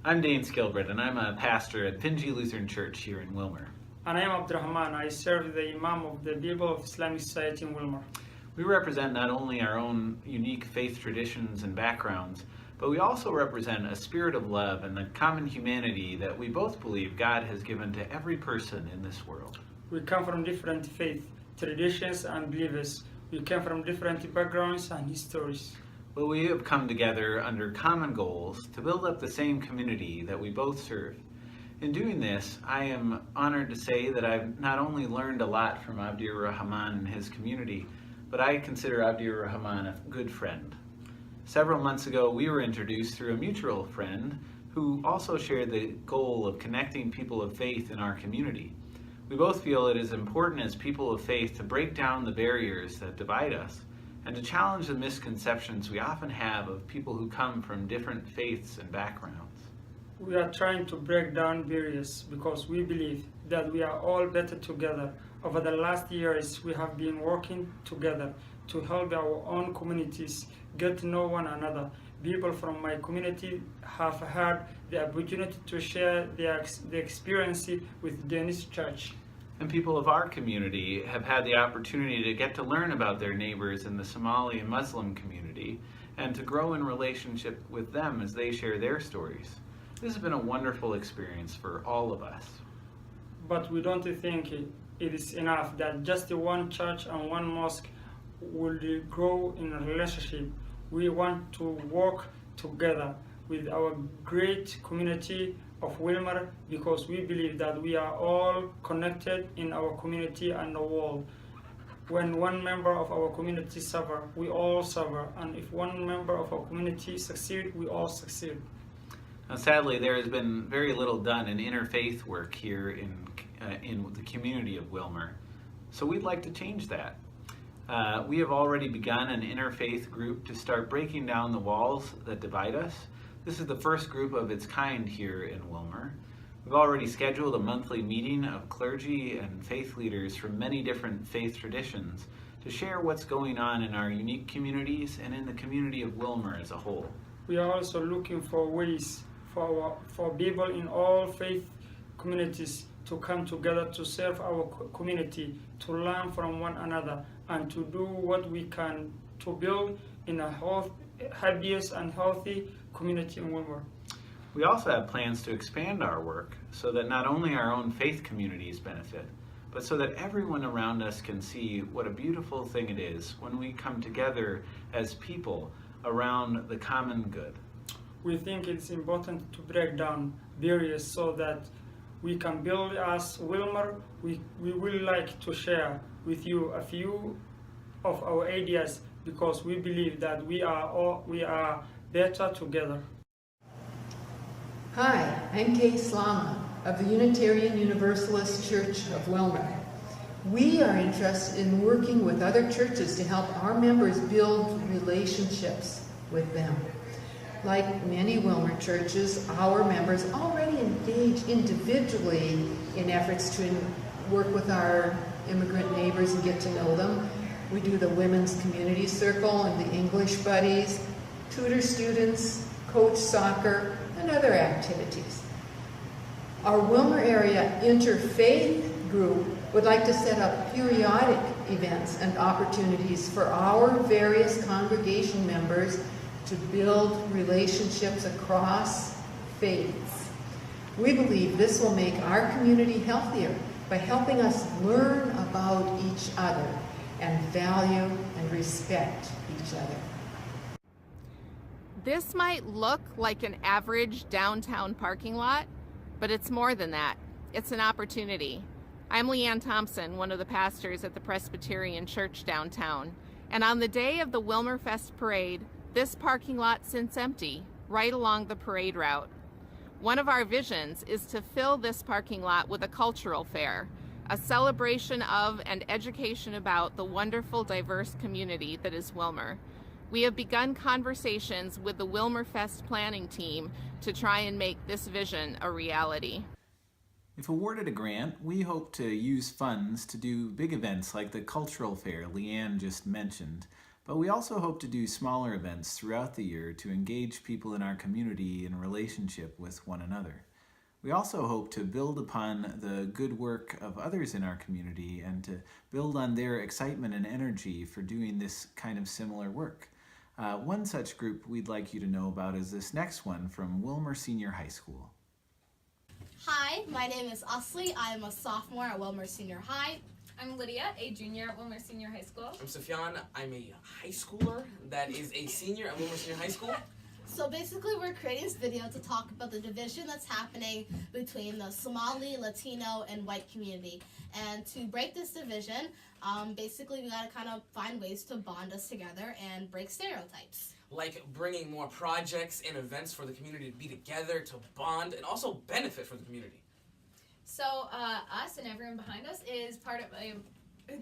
I'm Dane Skilbred, and I'm a pastor at Finji Lutheran Church here in Willmar. And I am Abdurrahman. I serve the Imam of the People of Islamic Society in Willmar. We represent not only our own unique faith traditions and backgrounds, but we also represent a spirit of love and the common humanity that we both believe God has given to every person in this world. We come from different faith, traditions, and beliefs. We come from different backgrounds and histories. But we have come together under common goals to build up the same community that we both serve. In doing this, I am honored to say that I've not only learned a lot from Abdur Rahman and his community, but I consider Abdur Rahman a good friend. Several months ago, we were introduced through a mutual friend who also shared the goal of connecting people of faith in our community. We both feel it is important as people of faith to break down the barriers that divide us and to challenge the misconceptions we often have of people who come from different faiths and backgrounds. We are trying to break down barriers because we believe that we are all better together. Over the last years, we have been working together to help our own communities get to know one another. People from my community have had the opportunity to share the experience with Danish Church. And people of our community have had the opportunity to get to learn about their neighbors in the Somali and Muslim community and to grow in relationship with them as they share their stories. This has been a wonderful experience for all of us. But we don't think it is enough that just one church and one mosque will grow in a relationship. We want to work together with our great community of Willmar because we believe that we are all connected in our community and the world. When one member of our community suffer, we all suffer, and if one member of our community succeed, we all succeed. Now, sadly, there has been very little done in interfaith work here in the community of Willmar, so we'd like to change that. We have already begun an interfaith group to start breaking down the walls that divide us. This is the first group of its kind here in Willmar. We've already scheduled a monthly meeting of clergy and faith leaders from many different faith traditions to share what's going on in our unique communities and in the community of Willmar as a whole. We are also looking for ways for people in all faith communities to come together to serve our community, to learn from one another, and to do what we can to build in a happiest and healthy community in Willmar. We also have plans to expand our work so that not only our own faith communities benefit, but so that everyone around us can see what a beautiful thing it is when we come together as people around the common good. We think it's important to break down barriers so that we can build as Willmar. We would like to share with you a few of our ideas because we believe that we are better together. Hi, I'm Kay Slama of the Unitarian Universalist Church of Willmar. We are interested in working with other churches to help our members build relationships with them. Like many Willmar churches, our members already engage individually in efforts to work with our immigrant neighbors and get to know them. We do the Women's Community Circle and the English Buddies, tutor students, coach soccer, and other activities. Our Willmar area Interfaith group would like to set up periodic events and opportunities for our various congregation members to build relationships across faiths. We believe this will make our community healthier by helping us learn about each other and value and respect each other. This might look like an average downtown parking lot, but it's more than that. It's an opportunity. I'm Leanne Thompson, one of the pastors at the Presbyterian Church downtown, and on the day of the Willmar Fest parade, this parking lot sits empty right along the parade route. One of our visions is to fill this parking lot with a cultural fair, a celebration of and education about the wonderful, diverse community that is Willmar. We have begun conversations with the Willmar Fest planning team to try and make this vision a reality. If awarded a grant, we hope to use funds to do big events like the cultural fair Leanne just mentioned, But we also hope to do smaller events throughout the year to engage people in our community in relationship with one another. We also hope to build upon the good work of others in our community and to build on their excitement and energy for doing this kind of similar work. One such group we'd like you to know about is this next one from Willmar Senior High School. Hi, my name is Asli. I am a sophomore at Willmar Senior High. I'm Lydia, a junior at Willmar Senior High School. I'm Sufyan. I'm a high schooler that is a senior at Willmar Senior High School. So basically we're creating this video to talk about the division that's happening between the Somali, Latino, and white community. And to break this division, basically we gotta kind of find ways to bond us together and break stereotypes. Like bringing more projects and events for the community to be together, to bond, and also benefit for the community. So us and everyone behind us is part of a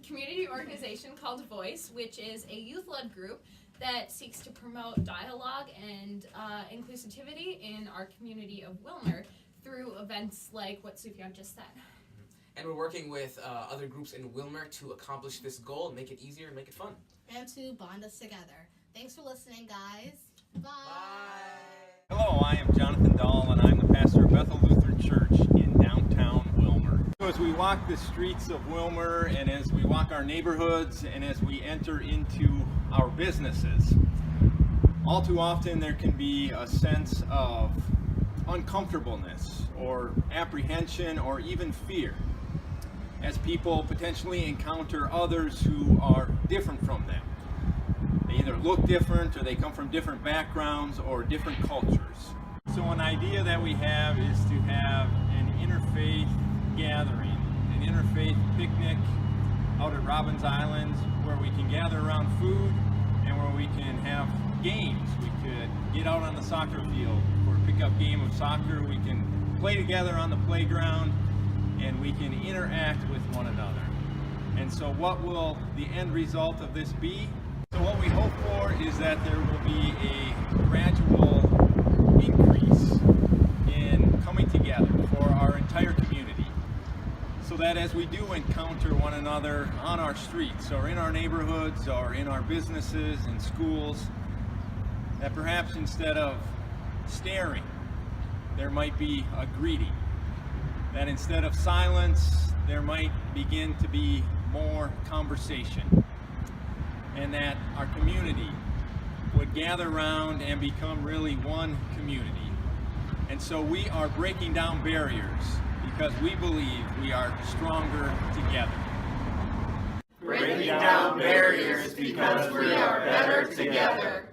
community organization called Voice, which is a youth-led group that seeks to promote dialogue and inclusivity in our community of Willmar through events like what Sufyan just said. And we're working with other groups in Willmar to accomplish this goal and make it easier and make it fun. And to bond us together. Thanks for listening, guys. Bye. Hello, I am Jonathan Dahl, and I'm the pastor of Bethel Lutheran Church in downtown Willmar. So as we walk the streets of Willmar, and as we walk our neighborhoods, and as we enter into our businesses, all too often there can be a sense of uncomfortableness or apprehension or even fear as people potentially encounter others who are different from them. They either look different or they come from different backgrounds or different cultures. So an idea that we have is to have an interfaith gathering, an interfaith picnic out at Robbins Island where we can gather around food and where we can have games. We could get out on the soccer field for a pickup game of soccer. We can play together on the playground and we can interact with one another. And so what will the end result of this be? So what we hope for is that there will be a gradual increase in coming together for our entire community, so that as we do encounter one another on our streets or in our neighborhoods or in our businesses and schools, that perhaps instead of staring, there might be a greeting. That instead of silence, there might begin to be more conversation. And that our community would gather around and become really one community. And so we are breaking down barriers because we believe we are stronger together. Breaking down barriers because we are better together.